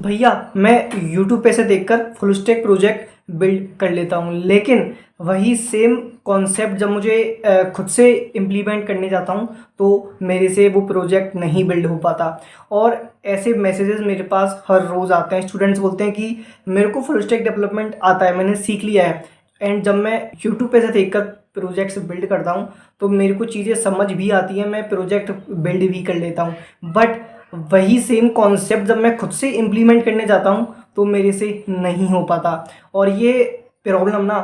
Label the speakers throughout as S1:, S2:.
S1: भैया मैं यूट्यूब पे से देखकर फुल स्टैक प्रोजेक्ट बिल्ड कर लेता हूँ, लेकिन वही सेम कॉन्सेप्ट जब मुझे खुद से इम्प्लीमेंट करने जाता हूँ तो मेरे से वो प्रोजेक्ट नहीं बिल्ड हो पाता। और ऐसे मैसेजेस मेरे पास हर रोज़ आते हैं। स्टूडेंट्स बोलते हैं कि मेरे को फुल स्टैक डेवलपमेंट आता है, मैंने सीख लिया है। एंड जब मैं यूट्यूब पे से देखकर प्रोजेक्ट्स बिल्ड करता हूँ तो मेरे को चीज़ें समझ भी आती हैं, मैं प्रोजेक्ट बिल्ड भी कर लेता हूँ। बट वही सेम कॉन्सेप्ट जब मैं खुद से इम्प्लीमेंट करने जाता हूँ तो मेरे से नहीं हो पाता। और ये प्रॉब्लम ना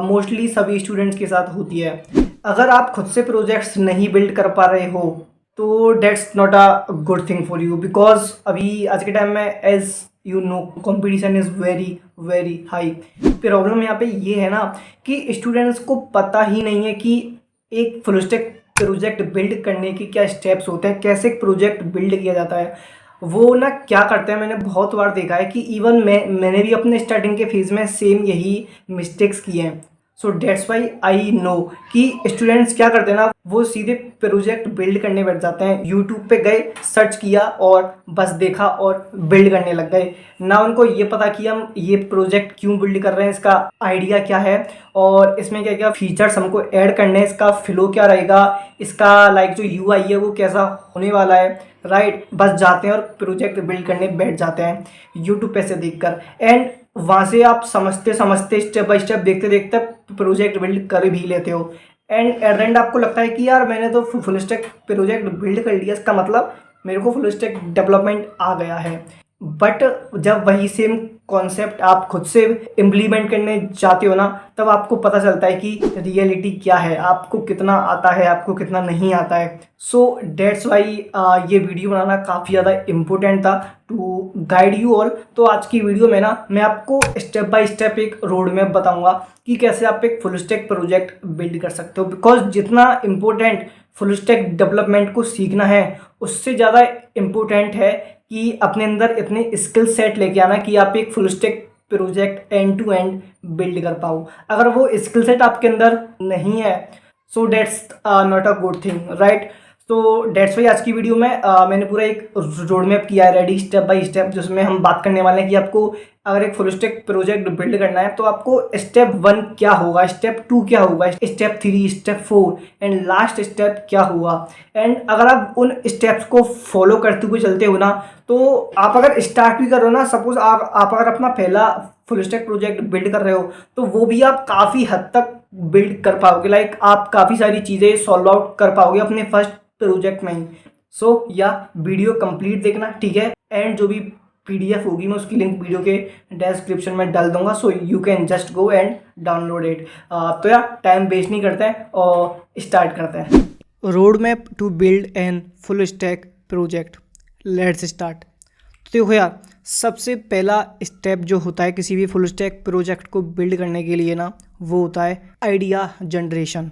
S1: मोस्टली सभी स्टूडेंट्स के साथ होती है। अगर आप खुद से प्रोजेक्ट्स नहीं बिल्ड कर पा रहे हो तो that's not a good thing for you, because अभी आज के टाइम में as you know competition is very very high. Problem यहाँ पे ये है ना कि स्टूडेंट्स को पता ही नहीं है कि एक फुल स्टैक प्रोजेक्ट बिल्ड करने के क्या स्टेप्स होते हैं, कैसे एक प्रोजेक्ट बिल्ड किया जाता है। वो ना क्या करते हैं, मैंने बहुत बार देखा है कि इवन मैंने भी अपने स्टार्टिंग के फेज़ में सेम यही मिस्टेक्स किए हैं। So that's why I know कि स्टूडेंट्स क्या करते हैं ना, वो सीधे प्रोजेक्ट बिल्ड करने बैठ जाते हैं। यूट्यूब पे गए, सर्च किया और बस देखा और बिल्ड करने लग गए। ना उनको ये पता कि हम ये प्रोजेक्ट क्यों बिल्ड कर रहे हैं, इसका आइडिया क्या है और इसमें क्या क्या फीचर्स हमको ऐड करने हैं, इसका फ्लो क्या रहेगा, इसका लाइक जो यूआई है वो कैसा होने वाला है। राइट, बस जाते हैं और प्रोजेक्ट बिल्ड करने बैठ जाते हैं यूट्यूब पे से देखकर। एंड वहाँ से आप समझते समझते स्टेप बाय स्टेप देखते देखते प्रोजेक्ट बिल्ड कर भी लेते हो। एंड एट द एंड आपको लगता है कि यार मैंने तो फुल स्टैक प्रोजेक्ट बिल्ड कर लिया, इसका मतलब मेरे को फुल स्टैक डेवलपमेंट आ गया है। बट जब वही सेम कॉन्सेप्ट आप खुद से इम्प्लीमेंट करने जाते हो ना, तब आपको पता चलता है कि रियलिटी क्या है, आपको कितना आता है, आपको कितना नहीं आता है। सो डेट्स वाई ये वीडियो बनाना काफ़ी ज़्यादा इम्पोर्टेंट था टू गाइड यू ऑल। तो आज की वीडियो में ना मैं आपको स्टेप बाय स्टेप एक रोड मैप बताऊंगा कि कैसे आप एक फुल स्टैक प्रोजेक्ट बिल्ड कर सकते हो। बिकॉज जितना इम्पोर्टेंट फुल स्टैक डेवलपमेंट को सीखना है, उससे ज़्यादा इम्पोर्टेंट है कि अपने अंदर इतने स्किल सेट लेके आना कि आप एक full stack project end to end build कर पाओ। अगर वो स्किल सेट आपके अंदर नहीं है so that's not a good thing, right. तो डेट्स वाई आज की वीडियो में मैंने पूरा एक रोड मैप किया है रेडी, स्टेप बाय स्टेप, जिसमें हम बात करने वाले हैं कि आपको अगर एक फुल स्टैक प्रोजेक्ट बिल्ड करना है तो आपको स्टेप 1 क्या होगा, स्टेप 2 क्या होगा, step 3, step 4 and last step क्या होगा। एंड अगर आप उन स्टेप्स को फॉलो करते हुए चलते हो ना, तो आप अगर स्टार्ट भी करो ना, सपोज आप अगर अपना पहला फुल स्टैक प्रोजेक्ट बिल्ड कर रहे हो तो वो भी आप काफ़ी हद तक बिल्ड कर पाओगे। लाइक आप काफ़ी सारी चीज़ें सॉल्व आउट कर पाओगे अपने फर्स्ट प्रोजेक्ट में ही। सो या वीडियो कंप्लीट देखना, ठीक है। एंड जो भी पीडीएफ होगी मैं उसकी लिंक वीडियो के डिस्क्रिप्शन में डाल दूंगा, सो you can just go and download it. तो यार टाइम वेस्ट नहीं करते हैं और स्टार्ट करते हैं। Road map to build an full stack project, let's start. तो देखो यार, सबसे पहला स्टेप जो होता है किसी भी फुल स्टैक प्रोजेक्ट को बिल्ड करने के लिए ना, वो होता है idea generation,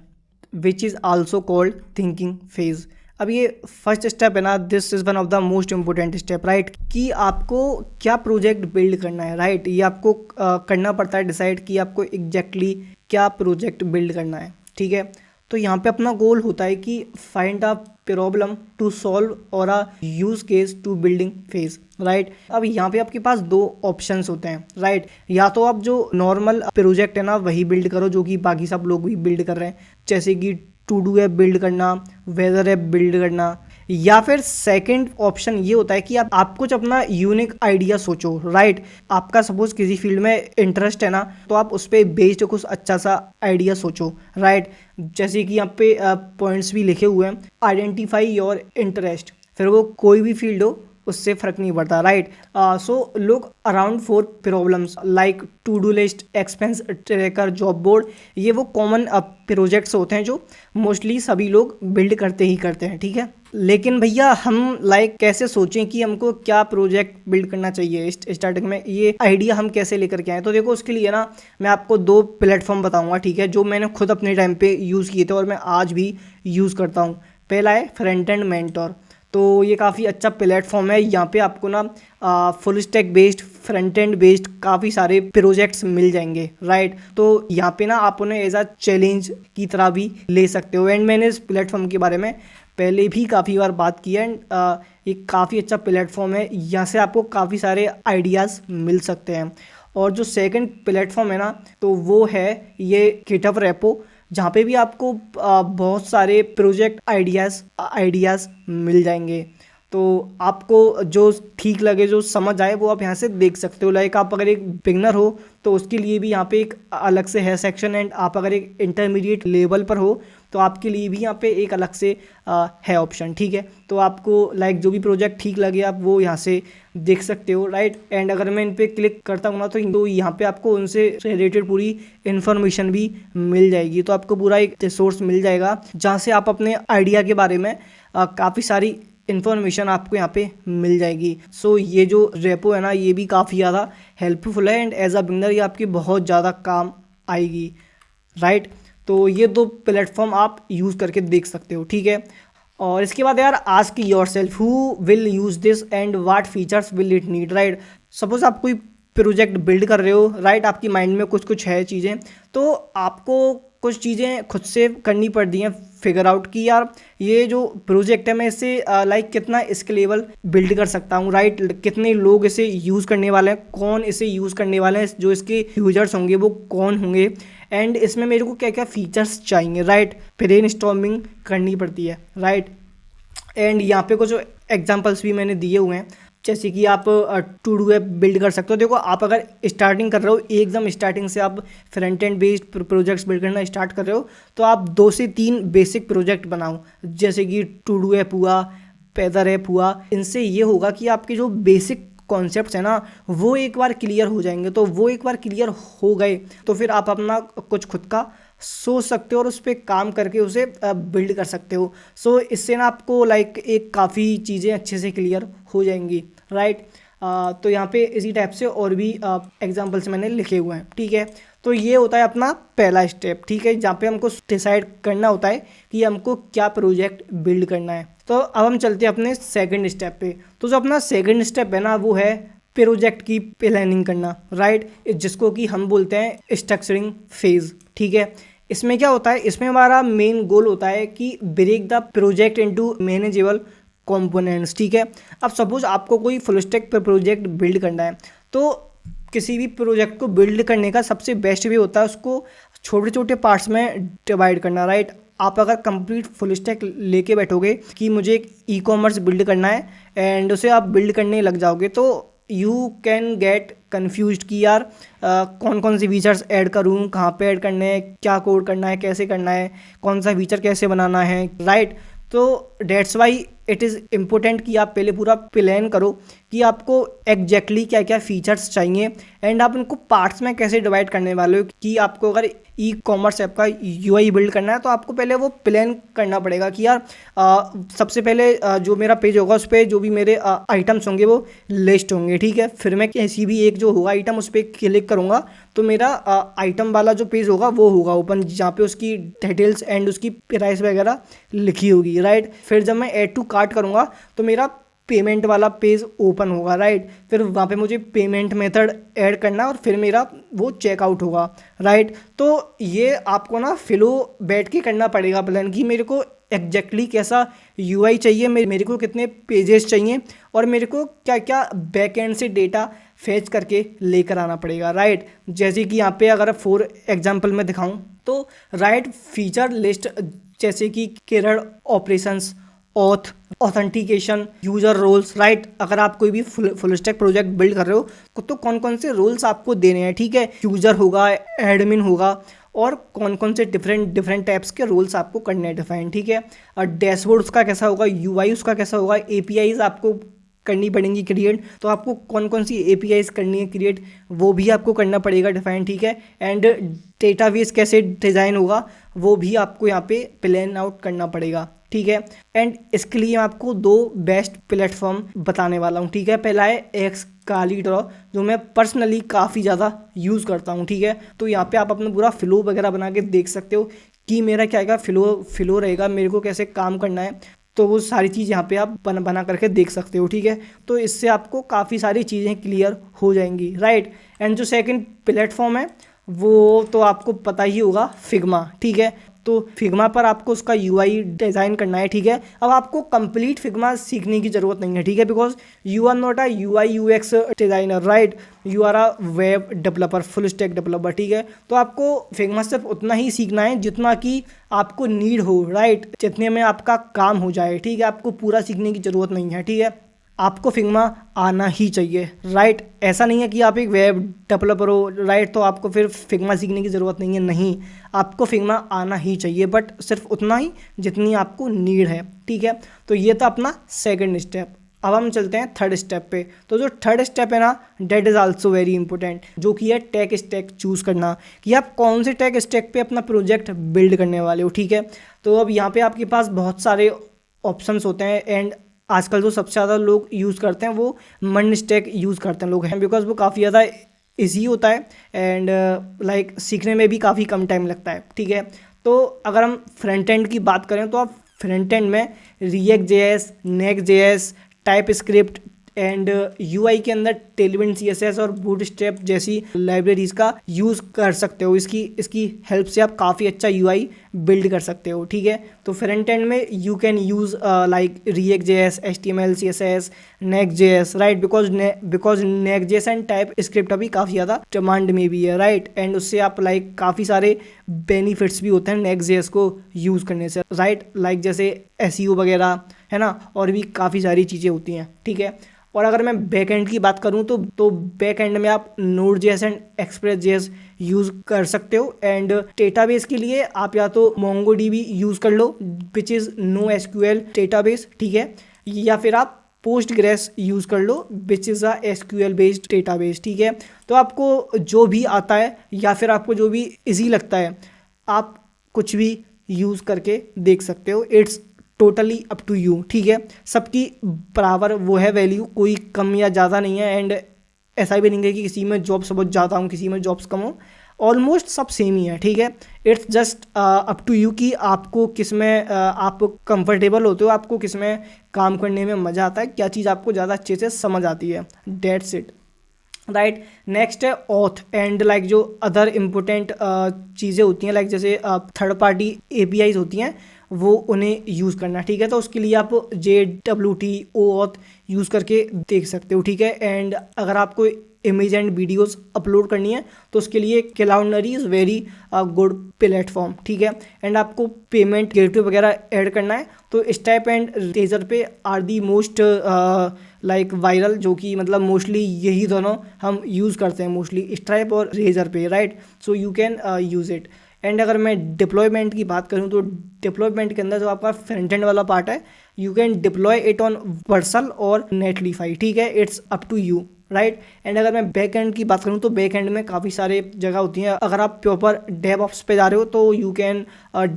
S1: which is also called thinking phase. अब ये फर्स्ट स्टेप है ना, this is one of the most important step, right. कि आपको क्या प्रोजेक्ट बिल्ड करना है, राइट। ये आपको करना पड़ता है डिसाइड कि आपको एग्जैक्टली क्या प्रोजेक्ट बिल्ड करना है, ठीक है। तो यहाँ पे अपना गोल होता है कि find a problem to solve और a use case to building phase, right. अब यहाँ पे आपके पास दो ऑप्शंस होते हैं, राइट। या तो आप जो नॉर्मल प्रोजेक्ट है ना वही बिल्ड करो जो कि बाकी सब लोग भी बिल्ड कर रहे हैं, जैसे कि टू डू ऐप बिल्ड करना, वेदर ऐप बिल्ड करना। या फिर सेकंड ऑप्शन ये होता है कि आप कुछ अपना यूनिक आइडिया सोचो, राइट। आपका सपोज किसी फील्ड में इंटरेस्ट है ना, तो आप उस पर बेस्ड कुछ अच्छा सा आइडिया सोचो, राइट। जैसे कि यहाँ पे पॉइंट्स भी लिखे हुए हैं, आइडेंटिफाई योर इंटरेस्ट, फिर वो कोई भी फील्ड हो उससे फ़र्क नहीं पड़ता, right. So look around for problems like to do list, expense tracker, job board. ये वो कॉमन प्रोजेक्ट्स होते हैं जो मोस्टली सभी लोग बिल्ड करते ही करते हैं, ठीक है। लेकिन भैया हम लाइक कैसे सोचें कि हमको क्या प्रोजेक्ट बिल्ड करना चाहिए स्टार्टिंग में, ये आइडिया हम कैसे लेकर के आएँ। तो देखो उसके लिए ना मैं आपको दो प्लेटफॉर्म बताऊँगा, ठीक है, जो मैंने खुद अपने टाइम पे यूज़ किए थे और मैं आज भी यूज़ करता हूँ। पहला है फ्रंट एंड मेंटोर। तो ये काफ़ी अच्छा प्लेटफॉर्म है, यहाँ पे आपको ना full stack based, front end based काफ़ी सारे प्रोजेक्ट्स मिल जाएंगे, राइट। तो यहाँ पे ना आप उन्हें एज अ चैलेंज की तरह भी ले सकते हो। एंड मैंने इस प्लेटफॉर्म के बारे में पहले भी काफ़ी बार बात की है। एंड ये काफ़ी अच्छा प्लेटफॉर्म है, यहाँ से आपको काफ़ी सारे आइडियाज़ मिल सकते हैं। और जो सेकंड प्लेटफॉर्म है ना, तो वो है ये गिटहब रेपो, जहाँ पे भी आपको बहुत सारे प्रोजेक्ट आइडियाज़ मिल जाएंगे। तो आपको जो ठीक लगे, जो समझ आए, वो आप यहाँ से देख सकते हो। लाइक आप अगर एक बिगनर हो तो उसके लिए भी यहाँ पे एक अलग से है सेक्शन, एंड आप अगर एक इंटरमीडिएट लेवल पर हो तो आपके लिए भी यहाँ पे एक अलग से है ऑप्शन, ठीक है। तो आपको लाइक जो भी प्रोजेक्ट ठीक लगे आप वो यहाँ से देख सकते हो, राइट। एंड अगर मैं इन पे क्लिक करता हूँ ना, तो यहाँ पे आपको उनसे रिलेटेड पूरी इन्फॉर्मेशन भी मिल जाएगी। तो आपको पूरा एक रिसोर्स मिल जाएगा जहाँ से आप अपने आइडिया के बारे में काफ़ी सारी इन्फॉर्मेशन आपको यहाँ पे मिल जाएगी। सो ये जो रेपो है ना, ये भी काफ़ी ज़्यादा हेल्पफुल है, एंड एज अ बिगनर ये आपकी बहुत ज़्यादा काम आएगी, राइट। तो ये दो प्लेटफॉर्म आप यूज़ करके देख सकते हो, ठीक है। और इसके बाद यार, ask your self who will use this and what features will it need, right. Suppose आप कोई प्रोजेक्ट बिल्ड कर रहे हो, राइट, आपकी माइंड में कुछ है चीज़ें, तो आपको कुछ चीज़ें खुद से करनी पड़ती हैं फिगर आउट कि यार ये जो प्रोजेक्ट है मैं इसे लाइक कितना स्केलेबल बिल्ड कर सकता हूँ, राइट। कितने लोग इसे यूज़ करने वाले हैं, कौन इसे यूज़ करने वाले हैं, जो इसके यूजर्स होंगे वो कौन होंगे, एंड इसमें मेरे को क्या क्या फीचर्स चाहिए, राइट। ब्रेनस्टॉर्मिंग करनी पड़ती है, राइट। एंड यहाँ पे कुछ एग्जांपल्स भी मैंने दिए हुए हैं, जैसे कि आप टू डू ऐप बिल्ड कर सकते हो। देखो, आप अगर स्टार्टिंग कर रहे हो, एकदम स्टार्टिंग से आप front end based projects build करना स्टार्ट कर रहे हो, तो आप 2 से 3 बेसिक प्रोजेक्ट बनाओ, जैसे कि टू डू ऐप हुआ, पैदर ऐप हुआ। इनसे ये होगा कि आपके जो बेसिक कॉन्सेप्ट्स हैं ना, वो एक बार क्लियर हो जाएंगे। तो वो एक बार क्लियर हो गए तो फिर आप अपना कुछ खुद का सोच सकते हो और उस पर काम करके उसे बिल्ड कर सकते हो। सो इससे ना आपको लाइक एक काफ़ी चीज़ें अच्छे से क्लियर हो जाएंगी, राइट। तो यहाँ पे इसी टाइप से और भी एग्जांपल्स मैंने लिखे हुए हैं, ठीक है। तो ये होता है अपना पहला स्टेप, ठीक है, जहाँ पे हमको डिसाइड करना होता है कि हमको क्या प्रोजेक्ट बिल्ड करना है। तो अब हम चलते हैं अपने सेकंड स्टेप पे। तो जो अपना सेकंड स्टेप है ना, वो है प्रोजेक्ट की प्लानिंग करना, राइट, जिसको कि हम बोलते हैं स्ट्रक्चरिंग फेज, ठीक है। इसमें क्या होता है, इसमें हमारा मेन गोल होता है कि break the project into manageable components, ठीक है। अब सपोज आपको कोई फुल स्टैक प्रोजेक्ट बिल्ड करना है, तो किसी भी प्रोजेक्ट को बिल्ड करने का सबसे बेस्ट वे होता है उसको छोटे छोटे पार्ट्स में डिवाइड करना, राइट। आप अगर कंप्लीट फुल स्टैक लेके बैठोगे कि मुझे एक ई कॉमर्स बिल्ड करना है एंड उसे आप बिल्ड करने लग जाओगे, तो यू कैन गेट कन्फ्यूज्ड कि यार कौन कौन से फीचर्स ऐड करूँ, कहाँ पे ऐड करने हैं, क्या कोड करना है, कैसे करना है, कौन सा फीचर कैसे बनाना है, राइट। तो that's why it is important कि आप पहले पूरा प्लान करो कि आपको एग्जैक्टली क्या क्या फीचर्स चाहिए एंड आप उनको पार्ट्स में कैसे डिवाइड करने वाले हो। कि आपको अगर ई कॉमर्स ऐप का यूआई बिल्ड करना है तो आपको पहले वो प्लान करना पड़ेगा कि यार सबसे पहले जो मेरा पेज होगा उस पर जो भी मेरे आइटम्स होंगे वो लिस्ट होंगे, ठीक है। फिर मैं किसी भी एक जो होगा आइटम उस पर क्लिक करूँगा तो मेरा आइटम वाला जो पेज होगा वो होगा ओपन, जहाँ पे उसकी डिटेल्स एंड उसकी प्राइस वगैरह लिखी होगी, राइट। फिर जब मैं ऐड टू कार्ट करूँगा तो मेरा पेमेंट वाला पेज ओपन होगा, राइट। फिर वहाँ पे मुझे पेमेंट मेथड ऐड करना और फिर मेरा वो चेकआउट होगा, राइट। तो ये आपको ना फ्लो बैठ के करना पड़ेगा प्लान कि मेरे को एग्जैक्टली कैसा यूआई चाहिए, मेरे को कितने पेजेस चाहिए और मेरे को क्या क्या बैकएंड से डेटा फेच करके लेकर आना पड़ेगा, राइट। जैसे कि यहाँ पे अगर फॉर एग्जांपल मैं दिखाऊं तो राइट फीचर लिस्ट, जैसे कि केरल operations, auth, authentication, user roles, right. अगर आप कोई भी फुल स्टैक प्रोजेक्ट बिल्ड कर रहे हो तो कौन कौन से रोल्स आपको देने हैं, ठीक है। यूजर होगा, एडमिन होगा और कौन कौन से डिफरेंट टाइप्स के रोल्स आपको करने हैं डिफाइन, ठीक है। और डैशबोर्ड उसका कैसा होगा, यूआई उसका कैसा होगा, एपीआईज आपको करनी पड़ेंगी क्रिएट, तो आपको कौन कौन सी एपीआईज करनी है क्रिएट वो भी आपको करना पड़ेगा डिफाइन, ठीक है। एंड डेटाबेस कैसे डिज़ाइन होगा वो भी आपको यहाँ पे प्लान आउट करना पड़ेगा, ठीक है। एंड इसके लिए मैं आपको 2 बेस्ट प्लेटफॉर्म बताने वाला हूँ, ठीक है। पहला है एक्सकालीड्रॉ, जो मैं पर्सनली काफ़ी ज़्यादा यूज़ करता हूँ, ठीक है। तो यहाँ पे आप अपना पूरा फ्लो वगैरह बना के देख सकते हो कि मेरा क्या क्या फ्लो रहेगा, मेरे को कैसे काम करना है, तो वो सारी चीज़ यहाँ पे आप बना करके देख सकते हो, ठीक है। तो इससे आपको काफ़ी सारी चीज़ें क्लियर हो जाएंगी, राइट। एंड जो सेकंड प्लेटफॉर्म है वो तो आपको पता ही होगा, फिग्मा, ठीक है। तो तो फिग्मा पर आपको उसका यूआई डिज़ाइन करना है, ठीक है। अब आपको कंप्लीट फिग्मा सीखने की ज़रूरत नहीं है, ठीक है, because you are not a UI UX designer, right, you are a web developer, full stack developer, ठीक है। तो आपको फिग्मा सिर्फ उतना ही सीखना है जितना कि आपको नीड हो, राइट, जितने में आपका काम हो जाए, ठीक है। आपको पूरा सीखने की ज़रूरत नहीं है, ठीक है। आपको फिग्मा आना ही चाहिए, राइट। ऐसा नहीं है कि आप एक वेब डेवलपर हो, राइट, तो आपको फिर फिग्मा सीखने की ज़रूरत नहीं है, नहीं, आपको फिग्मा आना ही चाहिए, बट सिर्फ उतना ही जितनी आपको नीड है, ठीक है। तो ये था अपना सेकंड स्टेप। अब हम चलते हैं थर्ड स्टेप पे। तो जो थर्ड स्टेप है ना, that is also very important, जो कि है टेक स्टैक चूज़ करना, कि आप कौन से टेक स्टैक पे अपना प्रोजेक्ट बिल्ड करने वाले हो, ठीक है। तो अब यहाँ पे आपके पास बहुत सारे ऑप्शंस होते हैं, एंड आजकल जो सबसे ज़्यादा लोग यूज़ करते हैं वो मन स्टैक यूज़ करते हैं लोग हैं, बिकॉज वो काफ़ी ज़्यादा ईजी होता है एंड लाइक सीखने में भी काफ़ी कम टाइम लगता है, ठीक है। तो अगर हम फ्रंट एंड की बात करें तो आप फ्रंट एंड में react JS, next JS, type script and UI के अंदर टेलविंड सीएसएस और बूटस्ट्रैप जैसी लाइब्रेरीज का यूज़ कर सकते हो। इसकी हेल्प से आप काफ़ी अच्छा यूआई बिल्ड कर सकते हो, ठीक है। तो फ्रंट एंड में you can use like react JS, HTML, CSS, next JS, right, because next JS and type script अभी काफ़ी ज़्यादा डिमांड में भी है, राइट, एंड उससे आप लाइक काफ़ी सारे बेनिफिट्स भी होते हैं नेक्स्ट जेएस को यूज़ करने से, राइट, लाइक जैसे एसईओ वगैरह, है ना, और भी काफ़ी सारी चीज़ें होती हैं, ठीक है। और अगर मैं बैक एंड की बात करूं तो बैक एंड में आप node JS and express JS use कर सकते हो, एंड डेटाबेस के लिए आप या तो मोंगोडीबी यूज़ कर लो which is no SQL database, ठीक है, या फिर आप पोस्टग्रेस यूज़ कर लो which is a SQL based database, ठीक है। तो आपको जो भी आता है या फिर आपको जो भी इजी लगता है आप कुछ भी यूज़ करके देख सकते हो, it's totally up to you, ठीक है। सबकी बराबर वो है वैल्यू, कोई कम या ज़्यादा नहीं है, एंड ऐसा भी नहीं है कि किसी में जॉब्स बहुत ज़्यादा हो किसी में जॉब्स कम हो, ऑलमोस्ट सब सेम ही है, ठीक है। It's just up to you कि आपको किस में आप कंफर्टेबल होते हो, आपको किस में काम करने में मज़ा आता है, क्या चीज़ आपको ज़्यादा अच्छे से समझ आती है, डेट्स इट, राइट। नेक्स्ट है ऑथ एंड लाइक जो अदर इम्पोर्टेंट चीज़ें होती हैं, लाइक जैसे थर्ड पार्टी एपीआईज होती हैं वो उन्हें यूज़ करना, ठीक है। तो उसके लिए आप JWT OAuth यूज़ करके देख सकते हो, ठीक है। एंड अगर आपको इमेज एंड वीडियोस अपलोड करनी है तो उसके लिए क्लाउडनरी इज़ वेरी गुड प्लेटफॉर्म, ठीक है। एंड आपको पेमेंट गेटवे वगैरह ऐड करना है तो स्टेप एंड रेजर पे are the most like viral, जो कि मतलब मोस्टली यही दोनों हम यूज़ करते हैं मोस्टली, स्ट्राइप और रेजर पे, right. So you can use it. And अगर मैं डिप्लॉयमेंट की बात करूँ तो डिप्लॉयमेंट के अंदर जो आपका फ्रंट एंड वाला पार्ट है you can deploy it on Vercel और नेटलीफाई, ठीक है, it's up to you, right. And अगर मैं बैक एंड की बात करूँ तो बैक एंड में काफ़ी सारे जगह होती हैं। अगर आप प्रॉपर डेवऑप्स पे जा रहे हो तो you can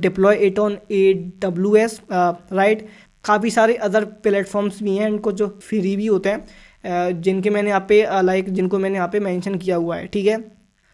S1: deploy it on AWS, right. काफ़ी सारे अदर प्लेटफॉर्म्स भी हैं, इनको जो फ्री भी होते हैं जिनके मैंने यहाँ पे जिनको मैंने यहाँ पे मेंशन किया हुआ है, ठीक है।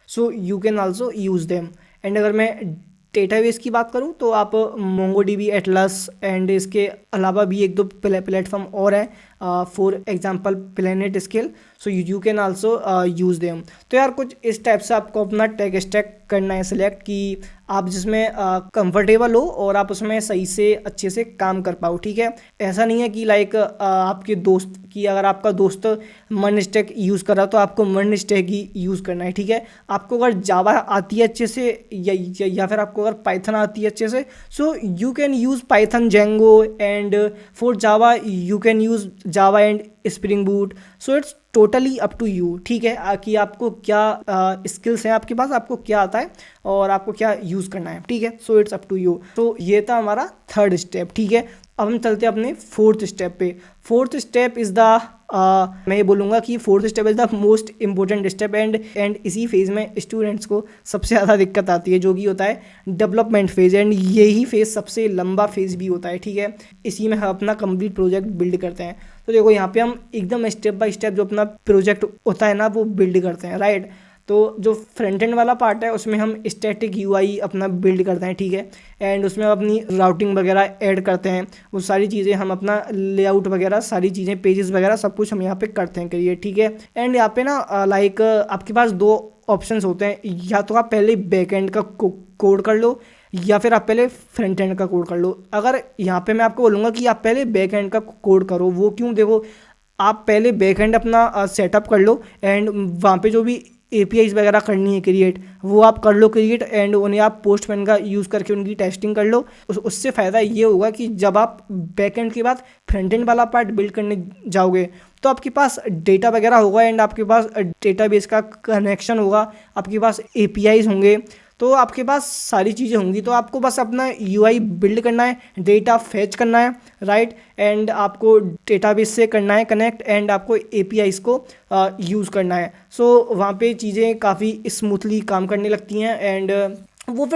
S1: So you can also use them. And अगर मैं डेटाबेस की बात करूँ तो आप मोंगोडीबी, एटलस एंड इसके अलावा भी एक दो प्लेटफॉर्म और हैं, for example planet scale, so you can also use them. तो यार कुछ इस टाइप से आपको अपना टेक स्टैक करना है सिलेक्ट कि आप जिसमें कंफर्टेबल हो और आप उसमें सही से अच्छे से काम कर पाओ, ठीक है। ऐसा नहीं है कि लाइक आपके दोस्त की, अगर आपका दोस्त मन स्टैक यूज़ कर रहा तो आपको मन स्टैक ही यूज़ करना है, ठीक है। आपको अगर जावा आती है अच्छे से या फिर आपको अगर पाइथन आती है अच्छे से, so you can use Python, Django, and for Java you can use Java and Spring Boot. So it's totally up to you, ठीक है, कि आपको क्या स्किल्स हैं आपके पास, आपको क्या आता है और आपको क्या यूज़ करना है, ठीक है। So it's up to you. तो ये था हमारा थर्ड स्टेप, ठीक है। अब हम चलते हैं अपने फोर्थ स्टेप पे। फोर्थ स्टेप इज़ द मैं ये बोलूँगा कि fourth step is the most important step, and इसी फेज़ में स्टूडेंट्स को सबसे ज़्यादा दिक्कत आती है, जो कि होता है डेवलपमेंट फेज़, एंड यही फेज़ सबसे लंबा फेज़ भी होता है, ठीक है। इसी में हम अपना कंप्लीट प्रोजेक्ट बिल्ड करते हैं। तो देखो यहाँ पे हम एकदम स्टेप बाय स्टेप जो अपना प्रोजेक्ट होता है ना वो बिल्ड करते हैं, राइट। तो जो फ्रंट एंड वाला पार्ट है उसमें हम स्टैटिक यूआई अपना बिल्ड करते हैं, ठीक है। एंड उसमें अपनी राउटिंग वगैरह ऐड करते हैं, वो सारी चीज़ें हम अपना लेआउट वगैरह सारी चीज़ें पेजेस वगैरह सब कुछ हम यहाँ पे करते हैं क्रिएट, ठीक है। एंड यहाँ पे ना लाइक आपके पास दो ऑप्शंस होते हैं, या तो आप पहले बैक एंड का कोड कर लो या फिर आप पहले फ्रंट एंड का कोड कर लो। अगर यहाँ पे मैं आपको बोलूँगा कि आप पहले बैक एंड का कोड करो, वो क्यों, देखो आप पहले बैक एंड अपना सेटअप कर लो एंड वहाँ पे जो भी एपीआईज वगैरह करनी है क्रिएट, वो आप कर लो क्रिएट एंड उन्हें आप पोस्टमैन का यूज़ करके उनकी टेस्टिंग कर लो। उससे फ़ायदा ये होगा कि जब आप बैक एंड के बाद फ्रंट एंड वाला पार्ट बिल्ड करने जाओगे तो आपके पास डेटा वगैरह होगा एंड आपके पास डेटाबेस का कनेक्शन होगा, आपके पास एपीआईज होंगे, तो आपके पास सारी चीज़ें होंगी। तो आपको बस अपना यूआई बिल्ड करना है, डेटा फेच करना है, राइट, एंड आपको डेटाबेस से करना है कनेक्ट एंड आपको एपीआईज को यूज़ करना है। सो वहाँ पे चीज़ें काफ़ी स्मूथली काम करने लगती हैं एंड वो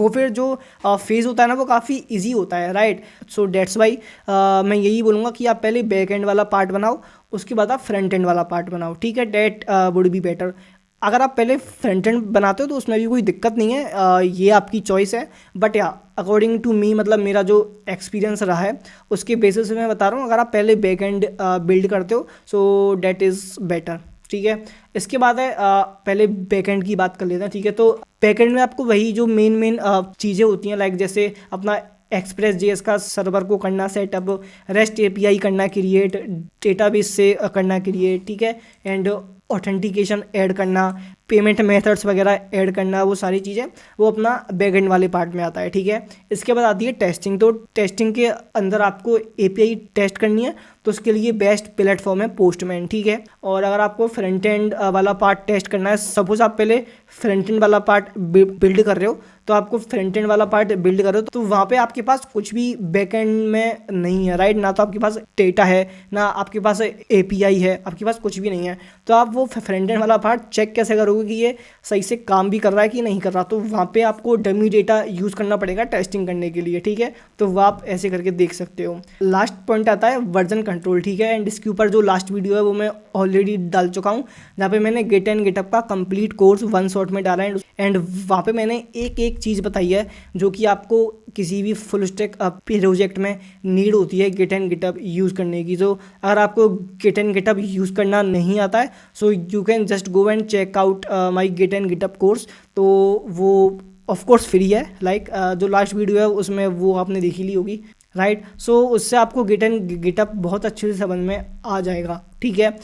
S1: फिर जो फेज़ होता है ना वो काफ़ी इजी होता है, राइट। सो डेट्स वाई मैं यही बोलूँगा कि आप पहले बैक एंड वाला पार्ट बनाओ, उसके बाद आप फ्रंट एंड वाला पार्ट बनाओ, ठीक है। That would be better. अगर आप पहले फ्रंट एंड बनाते हो तो उसमें भी कोई दिक्कत नहीं है, ये आपकी चॉइस है। बट या अकॉर्डिंग टू मी, मतलब मेरा जो एक्सपीरियंस रहा है उसके बेसिस से मैं बता रहा हूँ, अगर आप पहले बैक एंड बिल्ड करते हो सो डेट इज़ बेटर, ठीक है। इसके बाद है पहले बैकएंड की बात कर लेते हैं, ठीक है। तो बैकएंड में आपको वही जो मेन चीज़ें होती हैं, लाइक जैसे अपना एक्सप्रेस जेएस का सर्वर को करना सेटअप, रेस्ट एपीआई करना क्रिएट, डेटाबेस से करना क्रिएट, ठीक है, एंड ऑथेंटिकेशन ऐड करना, पेमेंट मेथड्स वगैरह ऐड करना, वो सारी चीज़ें वो अपना बैकएंड वाले पार्ट में आता है, ठीक है। इसके बाद आती है टेस्टिंग। तो टेस्टिंग के अंदर आपको एपीआई टेस्ट करनी है, तो उसके लिए बेस्ट प्लेटफॉर्म है पोस्टमैन, ठीक है। और अगर आपको फ्रंट एंड वाला पार्ट टेस्ट करना है, सपोज आप पहले फ्रंट एंड वाला पार्ट बिल्ड कर रहे हो, तो आपको फ्रंट एंड वाला पार्ट बिल्ड कर रहे हो तो वहाँ पे आपके पास कुछ भी बैक एंड में नहीं है, राइट। ना तो आपके पास डेटा है, ना आपके पास एपीआई है, आपके पास कुछ भी नहीं है। तो आप वो फ्रंट एंड वाला पार्ट चेक कैसे करोगे कि ये सही से काम भी कर रहा है कि नहीं कर रहा, तो वहाँ पे आपको डमी डेटा यूज़ करना पड़ेगा टेस्टिंग करने के लिए, ठीक है। तो वो आप ऐसे करके देख सकते हो। लास्ट पॉइंट आता है वर्जन कंट्रोल, ठीक है। एंड इसके ऊपर जो लास्ट वीडियो है वो मैं ऑलरेडी डाल चुका हूँ, जहाँ पे मैंने गिट एंड गिटअप का कंप्लीट कोर्स वन शॉट में डाला है एंड वहाँ पे मैंने एक एक चीज़ बताई है जो कि आपको किसी भी फुल स्टैक प्रोजेक्ट में नीड होती है गिट एंड गिटअप यूज़ करने की। तो अगर आपको गिट एंड गिटअप यूज़ करना नहीं आता है so you can just go and check out my Git and GitHub course. तो वो ऑफ कोर्स फ्री है, लाइक जो लास्ट वीडियो है उसमें वो आपने देखी ली होगी, राइट। सो उससे आपको गिट एंड गिटअप बहुत अच्छे से समझ में आ जाएगा, ठीक है।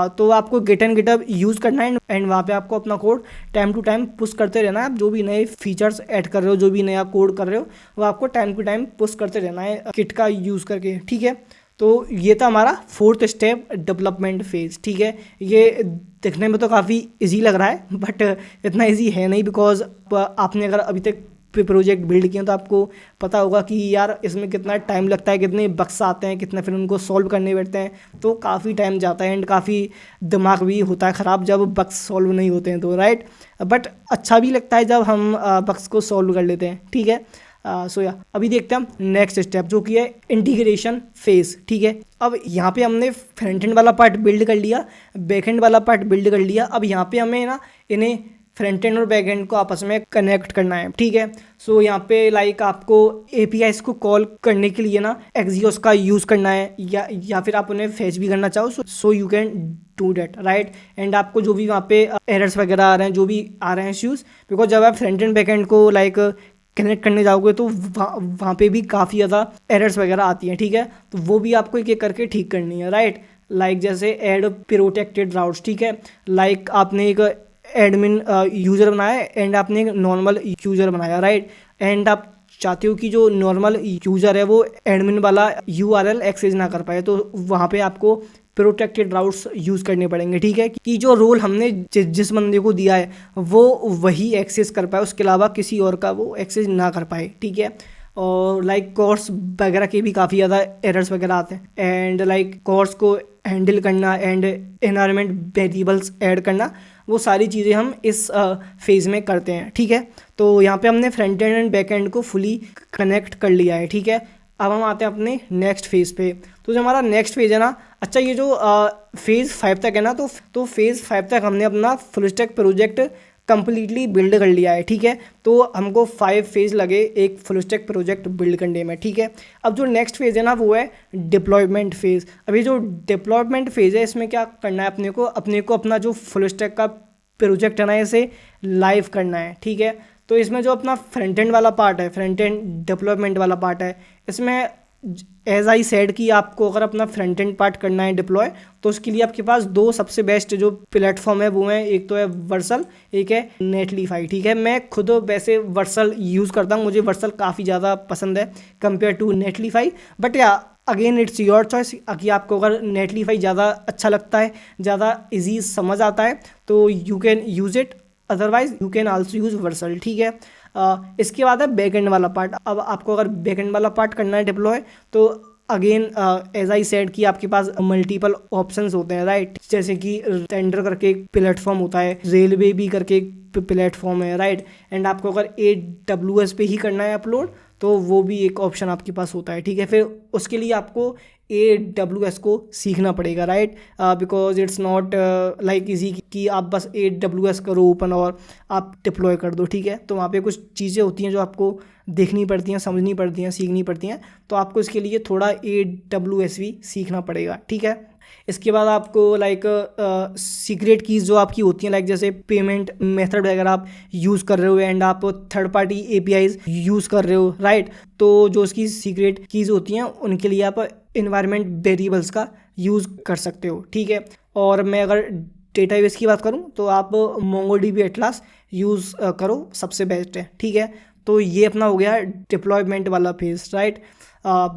S1: तो आपको गिट एंड गिटअप यूज़ करना है एंड वहाँ पे आपको अपना code time to time push करते रहना है। आप जो भी नए फीचर्स ऐड कर रहे हो, जो भी नया कोड कर रहे हो, वो आपको टाइम टू टाइम पुश करते रहना है किट का यूज़ करके, ठीक है। तो ये था हमारा फोर्थ स्टेप, डेवलपमेंट फेज़, ठीक है। ये दिखने में तो काफ़ी इजी लग रहा है बट इतना इजी है नहीं, बिकॉज आपने अगर अभी तक प्रोजेक्ट बिल्ड किया तो आपको पता होगा कि यार इसमें कितना टाइम लगता है, कितने बग्स आते हैं, कितना फिर उनको सॉल्व करने बैठते हैं, तो काफ़ी टाइम जाता है एंड काफ़ी दिमाग भी होता है ख़राब जब बग्स सॉल्व नहीं होते हैं, तो राइट। बट अच्छा भी लगता है जब हम बग्स को सॉल्व कर लेते हैं, ठीक है। सो या अभी देखते हैं हम नेक्स्ट स्टेप जो कि है इंटीग्रेशन फेज़, ठीक है। अब यहाँ पे हमने फ्रंट एंड वाला पार्ट बिल्ड कर लिया, बैक एंड वाला पार्ट बिल्ड कर लिया। अब यहाँ पे हमें ना इन्हें फ्रंट एंड और बैक एंड को आपस में कनेक्ट करना है, ठीक है। सो यहाँ पे लाइक आपको एपीआईज को कॉल करने के लिए ना एक्सियोस का यूज़ करना है या फिर आप उन्हें फेच भी करना चाहो so you can do that, right. And आपको जो भी वहाँ पे एरर्स वगैरह आ रहे हैं, जो भी आ रहे हैं इश्यूज़, बिकॉज जब आप फ्रंट एंड बैक एंड को लाइक कनेक्ट करने जाओगे तो वहाँ पे भी काफ़ी ज़्यादा एरर्स वगैरह आती हैं, ठीक है। तो वो भी आपको एक एक करके ठीक करनी है, राइट। लाइक जैसे ऐड प्रोटेक्टेड राउट्स, ठीक है। लाइक आपने एक एडमिन यूज़र बनाया एंड आपने एक नॉर्मल यूज़र बनाया, राइट। एंड आप चाहते हो कि जो नॉर्मल यूज़र है वो एडमिन वाला यूआरएल एक्सेस ना कर पाए, तो वहाँ पे आपको प्रोटेक्टेड राउट्स यूज़ करने पड़ेंगे, ठीक है। कि जो रोल हमने जिस बंदे को दिया है वो वही एक्सेस कर पाए, उसके अलावा किसी और का वो एक्सेस ना कर पाए, ठीक है। और लाइक कोर्स वगैरह के भी काफ़ी ज़्यादा एरर्स वगैरह आते हैं एंड लाइक कोर्स को हैंडल करना एंड एनवायरनमेंट वेरिएबल्स ऐड करना, वो सारी चीज़ें हम इस फेज़ में करते हैं, ठीक है। तो यहाँ पे हमने front end and back and को फुली कनेक्ट कर लिया है, ठीक है। अब हम आते हैं अपने नेक्स्ट फेज़ पे। तो जो हमारा नेक्स्ट फेज़ है ना, अच्छा ये जो फेज़ 5 तक है ना, तो फेज़ 5 तक हमने अपना full stack project completely build कर लिया है, ठीक है। तो हमको 5 फेज़ लगे एक फुल स्टैक प्रोजेक्ट बिल्ड करने में, ठीक है। अब जो नेक्स्ट फेज़ है ना वो है डिप्लॉयमेंट फेज़। अभी जो डिप्लॉयमेंट फेज़ है इसमें क्या करना है, अपने को अपना जो फुल स्टैक का प्रोजेक्ट है ना इसे लाइव करना है, ठीक है। तो इसमें जो अपना फ्रंट एंड वाला पार्ट है, फ्रंट एंड डेवलपमेंट वाला पार्ट है, इसमें एज आई सेड कि आपको अगर अपना फ्रंट एंड पार्ट करना है डिप्लॉय, तो उसके लिए आपके पास दो सबसे बेस्ट जो प्लेटफॉर्म है वो है, एक तो है वर्सल, एक है नेटलीफाई। ठीक है, मैं खुद वैसे वर्सल यूज़ करता हूँ, मुझे वर्सल काफ़ी ज़्यादा पसंद है कंपेयर टू नेटलीफाई, बट या अगेन इट्स योर चॉइस कि आपको अगर नेटलीफाई ज़्यादा अच्छा लगता है, ज़्यादा इजी समझ आता है, तो you can use it, otherwise you can also use Vercel. ठीक है, इसके बाद है बैक एंड वाला पार्ट। अब आपको अगर बैक एंड वाला पार्ट करना है डिप्लॉय, तो अगेन एज आई सेड कि आपके पास मल्टीपल ऑप्शंस होते हैं, राइट। जैसे कि टेंडर करके एक प्लेटफॉर्म होता है, रेलवे भी करके एक प्लेटफॉर्म है, राइट। एंड आपको अगर AWS पे ही करना है अपलोड, तो वो भी एक ऑप्शन आपके पास होता है। ठीक है, फिर उसके लिए आपको AWS को सीखना पड़ेगा, right, because it's not like easy कि आप बस AWS करो ओपन और आप डिप्लॉय कर दो। ठीक है, तो वहाँ पे कुछ चीज़ें होती हैं जो आपको देखनी पड़ती हैं, समझनी पड़ती हैं, सीखनी पड़ती हैं, तो आपको इसके लिए थोड़ा AWS भी सीखना पड़ेगा। ठीक है, इसके बाद आपको लाइक सीक्रेट कीज़ जो आपकी होती हैं, लाइक जैसे पेमेंट मेथड अगर आप यूज़ कर रहे हो एंड आप थर्ड पार्टी APIs यूज़ कर रहे हो, राइट, तो जो उसकी सीक्रेट कीज़ होती हैं उनके लिए आप इन्वायरमेंट वेरिएबल्स का यूज़ कर सकते हो। ठीक है, और मैं अगर डेटाबेस की बात करूं तो आप MongoDB एटलास यूज़ करो, सबसे बेस्ट है। ठीक है, तो ये अपना हो गया डिप्लॉयमेंट वाला फेज़, राइट,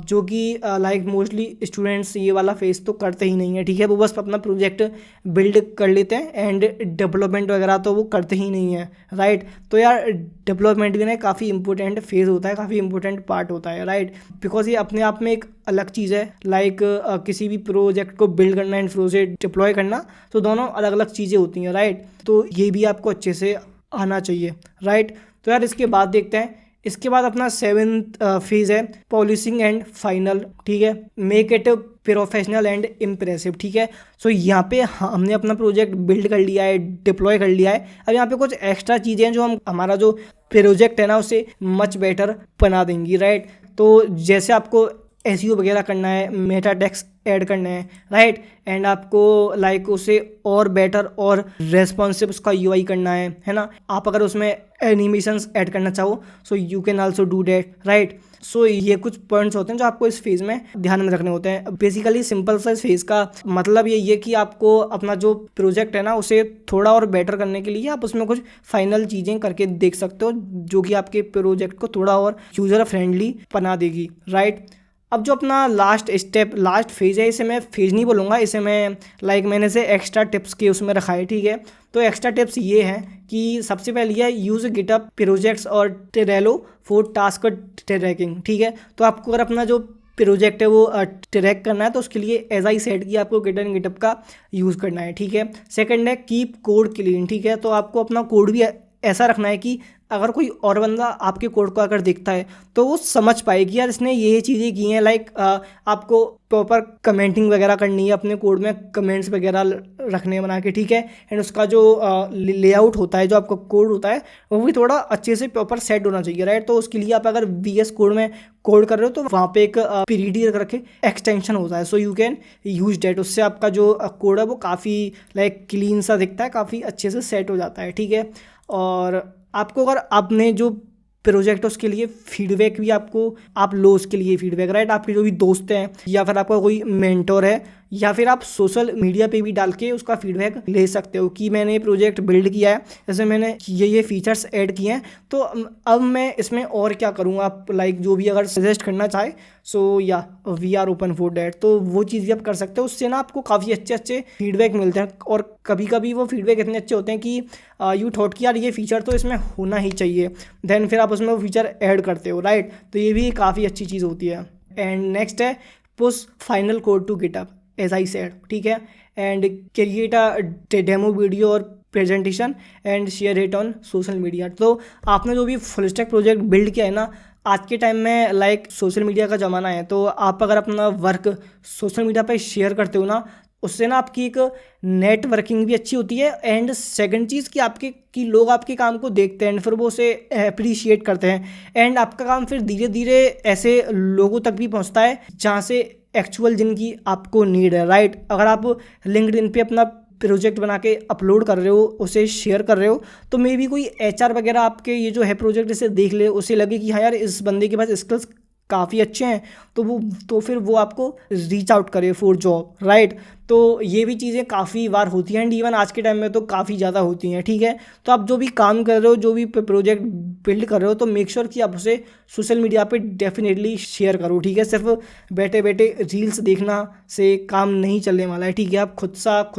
S1: जो कि लाइक मोस्टली स्टूडेंट्स ये वाला फेज़ तो करते ही नहीं है। ठीक है, वो बस अपना प्रोजेक्ट बिल्ड कर लेते हैं एंड डेवलपमेंट वगैरह तो वो करते ही नहीं है, राइट। तो यार डेवलपमेंट भी ना काफ़ी इंपॉर्टेंट फेज़ होता है, काफ़ी इंपॉर्टेंट पार्ट होता है, राइट, बिकॉज ये अपने आप में एक अलग चीज़ है। लाइक किसी भी प्रोजेक्ट को बिल्ड करना एंड फिर उसे डिप्लॉय करना, तो दोनों अलग अलग चीज़ें होती हैं, राइट। तो ये भी आपको अच्छे से आना चाहिए, राइट। तो यार इसके बाद देखते हैं, इसके बाद अपना 7th फेज़ है पॉलिशिंग एंड फाइनल। ठीक है, make it professional and impressive. ठीक है, सो यहाँ पे हमने अपना प्रोजेक्ट बिल्ड कर लिया है, डिप्लॉय कर लिया है। अब यहाँ पे कुछ एक्स्ट्रा चीज़ें हैं जो हम हमारा जो प्रोजेक्ट है ना उसे मच बेटर बना देंगी, राइट। तो जैसे आपको SEO वगैरह करना है, मेटा टैग्स ऐड करने हैं, राइट, एंड आपको लाइक उसे और बेटर और रेस्पॉन्सिव उसका UI करना है ना। आप अगर उसमें एनिमेशंस ऐड करना चाहो, so you can also do that, right. So ये कुछ पॉइंट्स होते हैं जो आपको इस फेज़ में ध्यान में रखने होते हैं। बेसिकली सिंपल सा इस फेज़ का मतलब यही है कि आपको अपना जो प्रोजेक्ट है ना उसे थोड़ा और बेटर करने के लिए आप उसमें कुछ फाइनल चीज़ें करके देख सकते हो, जो कि आपके प्रोजेक्ट को थोड़ा और यूज़र फ्रेंडली बना देगी, राइट। अब जो अपना लास्ट स्टेप, लास्ट फेज़ है, इसे मैं फेज़ नहीं बोलूँगा, इसे मैं लाइक मैंने से एक्स्ट्रा टिप्स के उसमें रखा है। ठीक है, तो एक्स्ट्रा टिप्स ये हैं कि सबसे पहले है यूज़ गिटअप प्रोजेक्ट्स और ट्रेलो फॉर टास्क ट्रैकिंग। ठीक है, तो आपको अगर अपना जो प्रोजेक्ट है वो ट्रैक करना है, तो उसके लिए एज आई सेड कि आपको गिट एंड गिटअप का यूज़ करना है। ठीक है, सेकंड है कीप कोड क्लीन। ठीक है, तो आपको अपना कोड भी ऐसा रखना है कि अगर कोई और बंदा आपके कोड को अगर देखता है तो वो समझ पाए कि यार इसने ये चीज़ें की हैं। लाइक आपको प्रॉपर कमेंटिंग वगैरह करनी है, अपने कोड में कमेंट्स वगैरह रखने बना के। ठीक है, एंड उसका जो लेआउट होता है, जो आपका कोड होता है, वो भी थोड़ा अच्छे से प्रॉपर सेट होना चाहिए, राइट। तो उसके लिए आप अगर VS कोड में कोड कर रहे हो तो वहाँ पे एक PD रख रखे एक्सटेंशन होता है, so you can use that. उससे आपका जो कोड है वो काफ़ी लाइक क्लीन सा दिखता है, काफ़ी अच्छे से सेट हो जाता है। ठीक है, और आपको अगर आपने जो प्रोजेक्ट है उसके लिए फीडबैक भी आपको आप लो उसके लिए फीडबैक, राइट। आपके जो भी दोस्त हैं या फिर आपका कोई मेंटोर है या फिर आप सोशल मीडिया पे भी डाल के उसका फीडबैक ले सकते हो कि मैंने ये प्रोजेक्ट बिल्ड किया है, जैसे मैंने ये फीचर्स ऐड किए हैं, तो अब मैं इसमें और क्या करूँगा। आप लाइक जो भी अगर सजेस्ट करना चाहे, so yeah we are open for that, तो वो चीज़ भी आप कर सकते हो। उससे ना आपको काफ़ी अच्छे अच्छे फीडबैक मिलते हैं, और कभी कभी वो फीडबैक इतने अच्छे होते हैं कि यू थॉट कि यार ये फीचर तो इसमें होना ही चाहिए, देन फिर आप उसमें वो फीचर ऐड करते हो, राइट। तो ये भी काफ़ी अच्छी चीज़ होती है। एंड नेक्स्ट है push final code to GitHub as I said. ठीक है, and create a demo video और presentation and share it on social media. तो आपने जो भी फुल स्टैक प्रोजेक्ट बिल्ड किया है ना, आज के टाइम में लाइक सोशल मीडिया का ज़माना है, तो आप अगर अपना वर्क सोशल मीडिया पे शेयर करते हो ना, उससे ना आपकी एक नेटवर्किंग भी अच्छी होती है। एंड सेकंड चीज़ कि लोग आपके काम को देखते हैं एंड फिर वो उसे अप्रिशिएट करते हैं, एंड आपका काम फिर धीरे धीरे ऐसे लोगों तक भी पहुंचता है जहां से एक्चुअल जिनकी आपको नीड है, राइट। अगर आप लिंक्डइन पे अपना प्रोजेक्ट बना के अपलोड कर रहे हो, उसे शेयर कर रहे हो, तो मे बी कोई एचआर वगैरह आपके ये जो है प्रोजेक्ट इसे देख ले, उसे लगे कि हाँ यार इस बंदे के पास स्किल्स काफ़ी अच्छे हैं, तो फिर वो आपको रीच आउट करे फॉर जॉब, राइट। तो ये भी चीज़ें काफ़ी बार होती हैं एंड इवन आज के टाइम में तो काफ़ी ज़्यादा होती हैं, ठीक है। तो आप जो भी काम कर रहे हो, जो भी प्रोजेक्ट बिल्ड कर रहे हो, तो मेक श्योर कि आप उसे सोशल मीडिया पे डेफिनेटली शेयर करो, ठीक है। सिर्फ बैठे बैठे रील्स देखना से काम नहीं चलने वाला है, ठीक है। आप खुद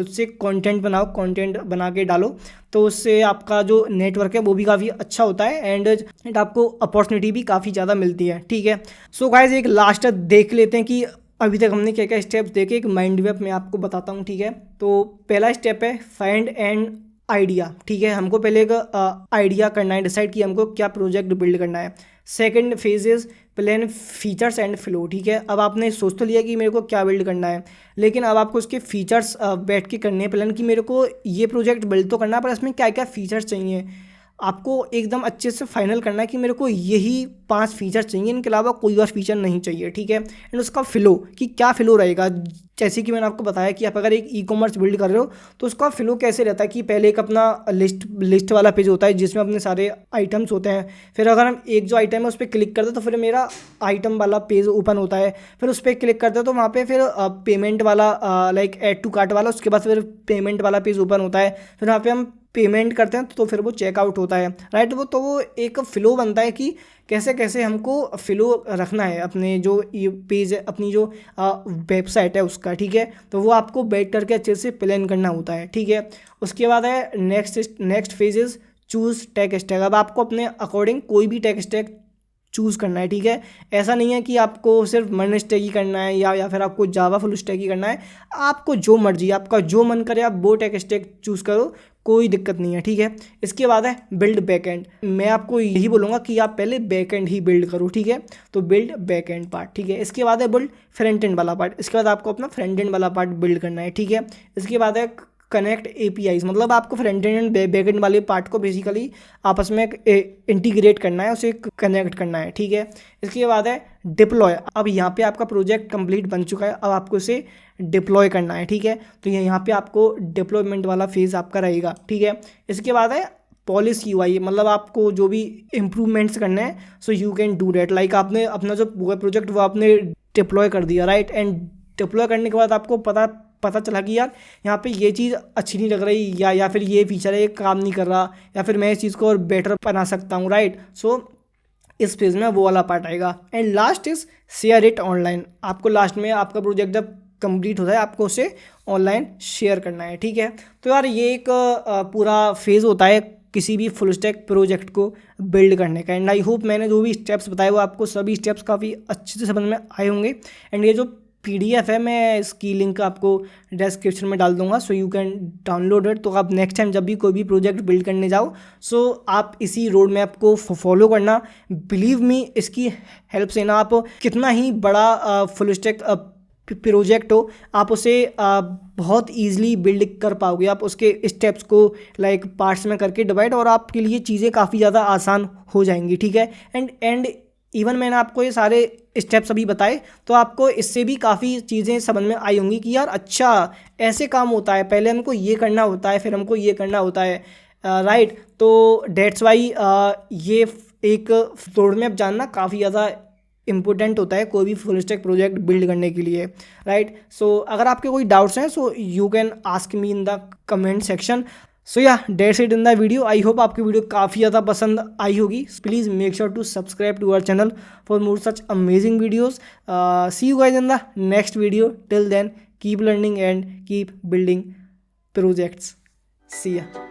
S1: से कंटेंट बनाओ, कंटेंट बना के डालो, तो उससे आपका जो नेटवर्क है वो भी काफ़ी अच्छा होता है एंड आपको अपॉर्चुनिटी भी काफ़ी ज़्यादा मिलती है, ठीक है। सो गाइज एक लास्ट देख लेते हैं कि अभी तक हमने क्या क्या स्टेप्स देखे। एक माइंड मैप मैं आपको बताता हूँ, ठीक है। तो पहला स्टेप है फाइंड एंड आइडिया, ठीक है। हमको पहले एक आइडिया करना है, डिसाइड कि हमको क्या प्रोजेक्ट बिल्ड करना है। Second phase is plan features and flow, ठीक है। अब आपने सोच तो लिया कि मेरे को क्या बिल्ड करना है, लेकिन अब आपको उसके फीचर्स बैठ के करने हैं प्लान कि मेरे को ये प्रोजेक्ट बिल्ड तो करना है, पर इसमें क्या क्या फीचर्स चाहिए। आपको एकदम अच्छे से फाइनल करना है कि मेरे को यही 5 फीचर चाहिए, इनके अलावा कोई और फीचर नहीं चाहिए, ठीक है। एंड उसका फ्लो कि क्या फ्लो रहेगा, जैसे कि मैंने आपको बताया कि आप अगर एक ई कॉमर्स बिल्ड कर रहे हो तो उसका फ्लो कैसे रहता है कि पहले एक अपना लिस्ट वाला पेज होता है जिसमें अपने सारे आइटम्स होते हैं। फिर अगर हम एक जो आइटम है उस पर क्लिक करते हैं तो फिर मेरा आइटम वाला पेज ओपन होता है। फिर उस पर क्लिक करते हैं तो वहाँ पे फिर पेमेंट वाला लाइक ऐड टू कार्ट वाला, उसके बाद फिर पेमेंट वाला पेज ओपन होता है। फिर वहाँ पे हम पेमेंट करते हैं तो फिर वो चेकआउट होता है, राइट। वो एक फ़्लो बनता है कि कैसे कैसे हमको फ़्लो रखना है अपने जो ये पेज है, अपनी जो वेबसाइट है उसका, ठीक है। तो वो आपको बैठ करके अच्छे से प्लान करना होता है, ठीक है। उसके बाद है next phase is choose tech stack. अब आपको अपने अकॉर्डिंग कोई भी टेक स्टैक चूज़ करना है, ठीक है। ऐसा नहीं है कि आपको सिर्फ मर्न स्टैक ही करना है या फिर आपको जावा फुल स्टैक ही करना है। आपको जो मर्जी, आपका जो मन करे आप वो टेक स्टैक चूज़ करो, कोई दिक्कत नहीं है, ठीक है। इसके बाद है बिल्ड बैकएंड। मैं आपको यही बोलूँगा कि आप पहले बैकएंड ही बिल्ड करो, ठीक है। तो बिल्ड बैकएंड पार्ट, ठीक है। इसके बाद है बिल्ड फ्रंट एंड वाला पार्ट। इसके बाद आपको अपना फ्रंट एंड वाला पार्ट बिल्ड करना है, ठीक है। इसके बाद है कनेक्ट एपीआईज, मतलब आपको front end and back and वाले पार्ट को बेसिकली आपस में इंटीग्रेट करना है, उसे कनेक्ट करना है, ठीक है। इसके बाद है डिप्लॉय। अब यहाँ पे आपका प्रोजेक्ट कंप्लीट बन चुका है, अब आपको इसे डिप्लॉय करना है, ठीक है। तो यहाँ पे आपको डिप्लॉयमेंट वाला फेज़ आपका रहेगा, ठीक है। इसके बाद है पॉलिश यूआई, मतलब आपको जो भी इम्प्रूवमेंट्स करने हैं so you can do that. Like आपने अपना जो पूरा प्रोजेक्ट वो आपने डिप्लॉय कर दिया, राइट। एंड डिप्लॉय करने के बाद आपको पता चला कि यार यहाँ पे ये चीज़ अच्छी नहीं लग रही या फिर ये फीचर है ये काम नहीं कर रहा, या फिर मैं इस चीज़ को और बेटर बना सकता हूँ, राइट। सो इस पेज में वो वाला पार्ट आएगा। And last is share it online. आपको लास्ट में आपका प्रोजेक्ट जब कंप्लीट होता है आपको उसे ऑनलाइन शेयर करना है, ठीक है। तो यार ये एक पूरा फेज़ होता है किसी भी फुल स्टैक प्रोजेक्ट को बिल्ड करने का। एंड आई होप मैंने जो भी स्टेप्स बताए वो आपको सभी स्टेप्स काफ़ी अच्छे से समझ में आए होंगे। एंड ये जो पीडीएफ है मैं इसकी लिंक आपको डिस्क्रिप्शन में डाल दूंगा, सो यू कैन डाउनलोड इट। तो आप नेक्स्ट टाइम जब भी कोई भी प्रोजेक्ट बिल्ड करने जाओ सो आप इसी रोड मैप को फॉलो करना। बिलीव मी, इसकी हेल्प से ना आप कितना ही बड़ा फुल स्टैक प्रोजेक्ट हो आप उसे बहुत ईजिली बिल्ड कर पाओगे। आप उसके स्टेप्स को लाइक पार्ट्स में करके डिवाइड, और आपके लिए चीज़ें काफ़ी ज़्यादा आसान हो जाएंगी, ठीक है। एंड इवन मैंने आपको ये सारे स्टेप्स अभी बताए तो आपको इससे भी काफ़ी चीज़ें समझ में आई होंगी कि यार अच्छा ऐसे काम होता है, पहले हमको ये करना होता है फिर हमको ये करना होता है, राइट। तो डेट्स वाई ये एक रोड मैप जानना काफ़ी ज़्यादा इम्पोर्टेंट होता है कोई भी फुल स्टैक प्रोजेक्ट बिल्ड करने के लिए, राइट। सो अगर आपके कोई डाउट्स हैं so you can ask me in the comment section. So yeah that's it in the video. I hope आपकी वीडियो काफ़ी ज़्यादा पसंद आई होगी। Please make sure to subscribe to our channel for more such amazing videos. See you guys in the next video. Till then keep learning and keep building projects. See या।